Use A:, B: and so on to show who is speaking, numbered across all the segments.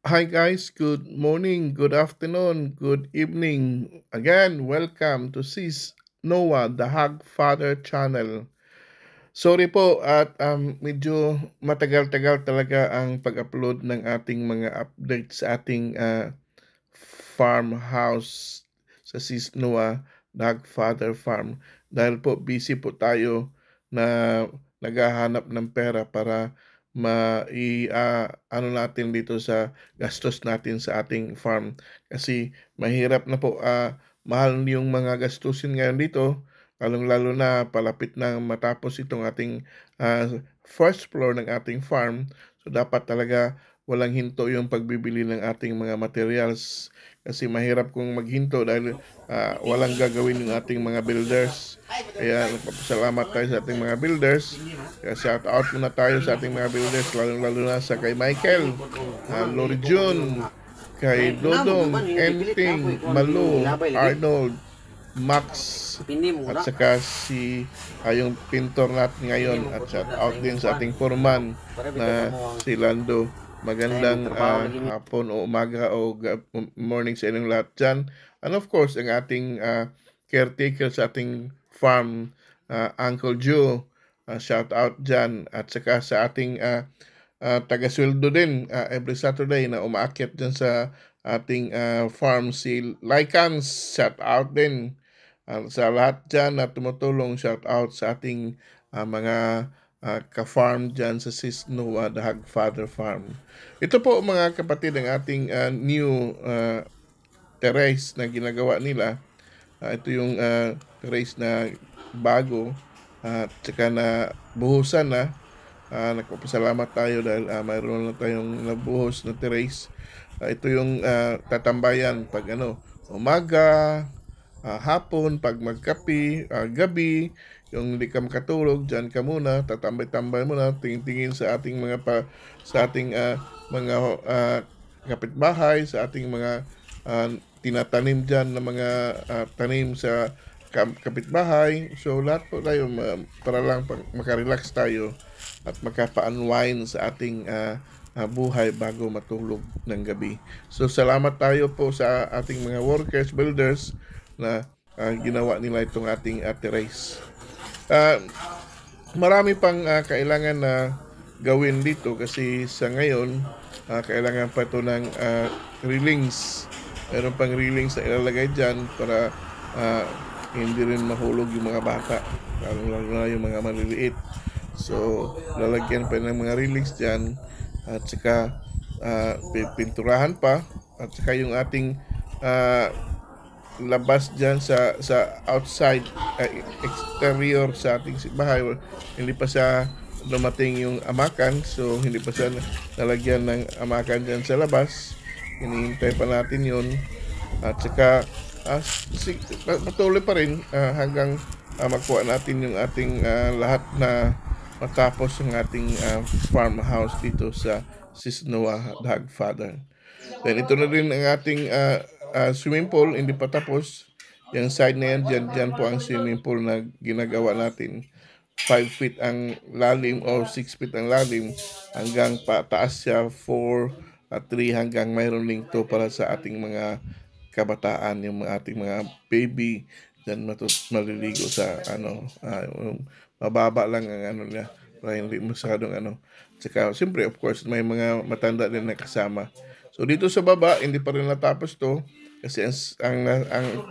A: Hi guys, good morning, good afternoon, good evening. Again, welcome to Sis Noah, the Hag Father channel. Sorry po at medyo matagal-tagal talaga ang pag-upload ng ating mga updates sa ating farmhouse sa Sis Noah, the Hag Father Farm. Dahil po busy po tayo na naghahanap ng pera para ano natin dito sa gastos natin sa ating farm. Kasi mahirap na po, mahal yung mga gastusin ngayon dito, lalong-lalo na palapit na matapos itong ating first floor ng ating farm. So dapat talaga walang hinto yung pagbibili ng ating mga materials kasi mahirap kung maghinto dahil walang gagawin yung ating mga builders. Kaya nagpapasalamat tayo sa ating mga builders. Kaya shout out muna tayo sa ating mga builders, lalo-lalo na sa kay Michael, Lori June, kay Dodong, Enting, Malu, Arnold, Max, at saka si yung pintor natin ngayon. At shout out din sa ating foreman na si Lando. Magandang hapon o umaga o morning sa inyong lahat dyan. And of course, ang ating caretaker sa ating farm, Uncle Joe. Shout out dyan. At saka sa ating taga-sweldo din every Saturday na umaakyat dyan sa ating farm, si Lycans. Shout out din sa lahat dyan na tumutulong. Shout out sa ating mga ka-farm dyan sa Sis Noah, the Hag Father Farm. Ito po mga kapatid ang ating new terrace na ginagawa nila. Ito yung terrace na bago at saka na buhusan na. Nagpapasalamat tayo dahil mayroon na tayong nabuhos na terrace. Ito yung tatambayan pag umaga, hapon, pag magkapi, gabi, yung hindi ka makatulog, dyan ka muna, tatambay-tambay muna, tingin-tingin sa ating sa ating mga kapitbahay, sa ating mga tinatanim dyan na mga tanim sa kapitbahay. So lahat po tayo para lang makarelax tayo at makapa-unwind sa ating buhay bago matulog ng gabi. So salamat tayo po sa ating mga workers, builders na ginawa nila itong ating terrace. Marami pang kailangan na gawin dito kasi sa ngayon kailangan pa ito ng railings. Meron pang railings na ilalagay dyan para hindi rin mahulog yung mga bata, lalo na yung mga maliliit. So lalagyan pa ng mga railings dyan at saka pinturahan pa at saka yung ating labas dyan sa outside exterior sa ating bahay, hindi pa siya dumating yung amakan, so hindi pa siya nalagyan ng amakan dyan sa labas. Hinihintay pa natin yun at saka patuloy pa rin hanggang magkuha natin yung ating lahat na matapos yung ating farmhouse dito sa Sis Noah, the Hag Father. Then ito na rin ang ating swimming pool, hindi pa tapos. Yung side na yan, dyan po ang swimming pool na ginagawa natin. 5 feet ang lalim o 6 feet ang lalim hanggang pataas siya 4 at 3 hanggang mayroon link to para sa ating mga kabataan, yung ating mga baby dyan maliligo sa mababa lang ang niya para hindi masyadong Tsaka siyempre of course may mga matanda din na kasama. So dito sa baba hindi pa rin natapos to kasi ang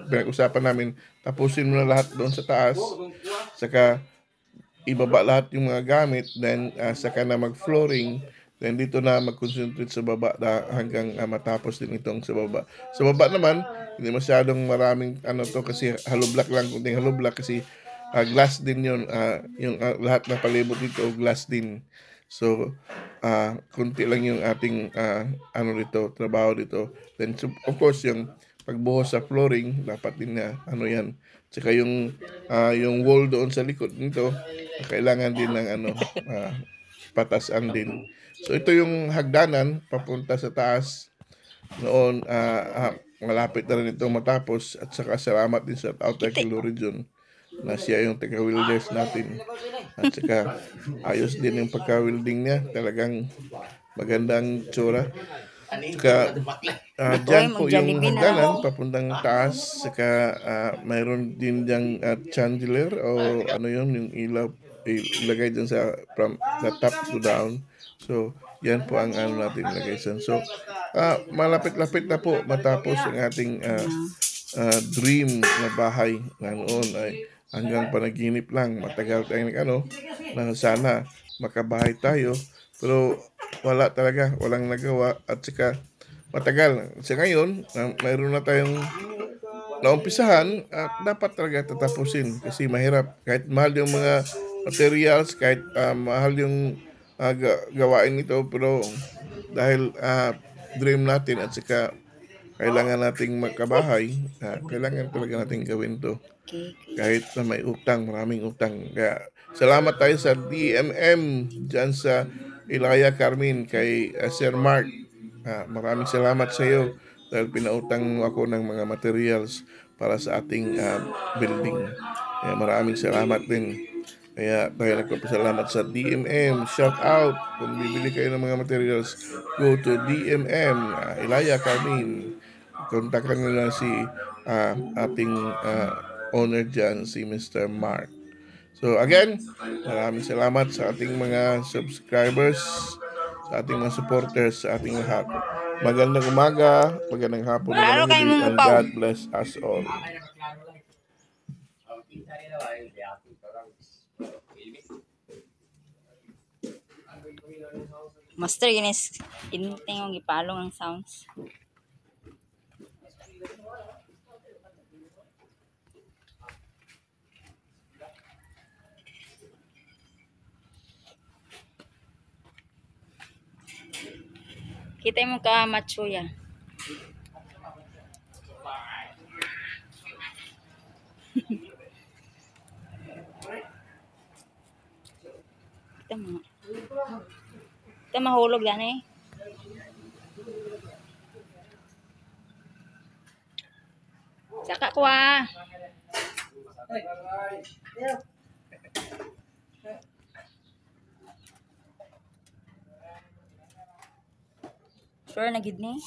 A: pinag-usapan namin tapusin mo na lahat doon sa taas, saka ibaba lahat yung mga gamit, then saka na mag-flooring, then dito na mag-concentrate sa baba hanggang matapos din itong sa baba. Sa baba naman, hindi masyadong maraming to kasi hollow block lang, kunting hollow block kasi glass din yun, yung lahat ng palibot dito, glass din. So, kunti lang yung ating dito, trabaho dito. Then, so, of course, yung pagbuhos sa flooring, dapat din na yan. Tsaka yung wall doon sa likod nito, kailangan din ng patasan din. So ito yung hagdanan papunta sa taas. Noon malapit na rin itong matapos at saka salamat din sa Outer Kilo Region na siya yung taga-wilders natin. At saka ayos din yung pagka-wielding niya. Talagang magandang tsura. Tsaka,
B: Uy,
A: diyan po yung
B: mag-Jollibee na lang
A: hagdanan
B: ko.
A: papuntang taas, saka, mayroon din diyang, chandelier o ano yun, yung ilaw ilagay diyan sa from the top to down. So, yan po ang ano natin ilagay diyan. So, malapit-lapit na po matapos ang ating, dream na bahay na noon ay hanggang panaginip lang. Matagal tayong nag-ano, na sana makabahay tayo, pero wala talaga, walang nagawa at saka matagal. Sa ngayon, mayroon na tayong naumpisahan at dapat talaga tatapusin kasi mahirap. Kahit mahal yung mga materials, kahit mahal yung gawain nito, pero dahil dream natin at saka kailangan nating magkabahay, kailangan talaga nating gawin to.
B: Okay,
A: Kahit na may utang, maraming utang. Kaya salamat tayo sa DMM dyan sa Ilaya Carmen kay Sir Mark. Maraming salamat sa iyo dahil pinautang mo ako ng mga materials para sa ating building. Kaya maraming salamat din. Kaya tayo nagpapasalamat sa DMM. Shout out! Kung bibili kayo ng mga materials, go to DMM, Ilaya Carmen. Kontakan nyo lang si ating owner dyan, si Mr. Mark. So again, maraming salamat sa ating mga subscribers, sa ating mga supporters, sa ating lahat. Magandang umaga, magandang hapon,
B: klaro
A: magandang
B: kayo
A: gabi,
B: mong
A: and
B: upaw.
A: God bless us all.
B: Master, ginis, inting yung gipalong ang sounds. Kita mo ka macho ya. Kita mo. Kita mahulog yan eh. Saka ko Sure na gid ni.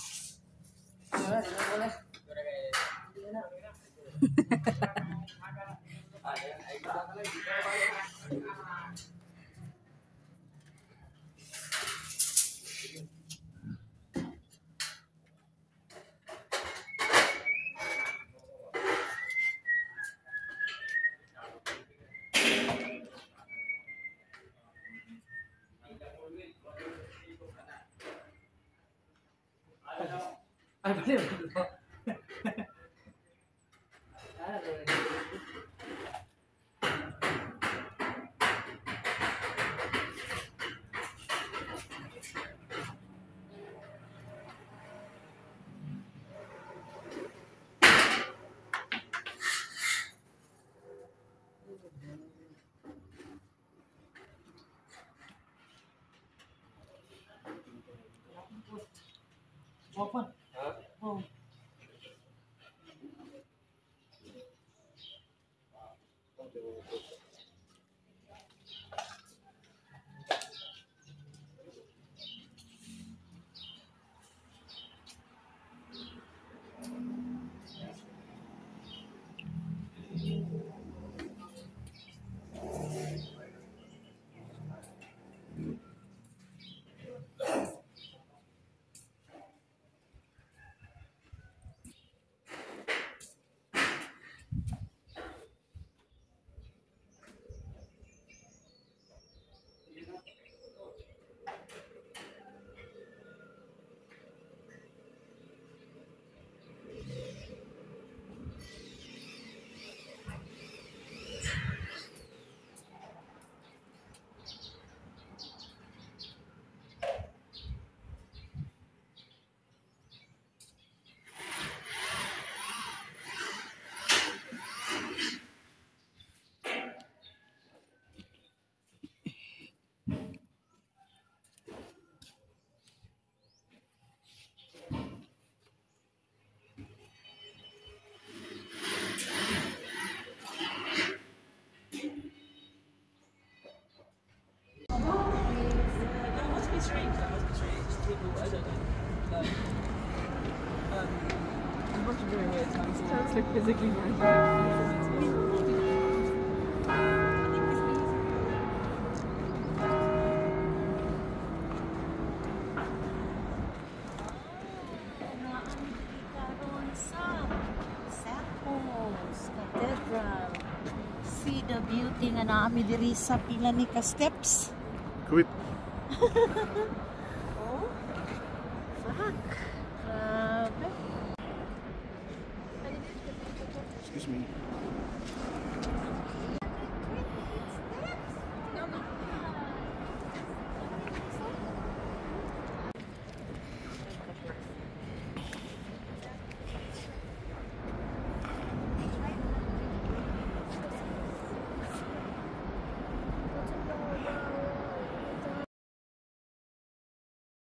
C: Sounds like physically violent.
D: Karon sa Sapos Cathedral. See the beauty nga naami diri sa pila ni ka steps.
A: Quit.
D: Oh, fuck. Grabe.
A: Excuse me.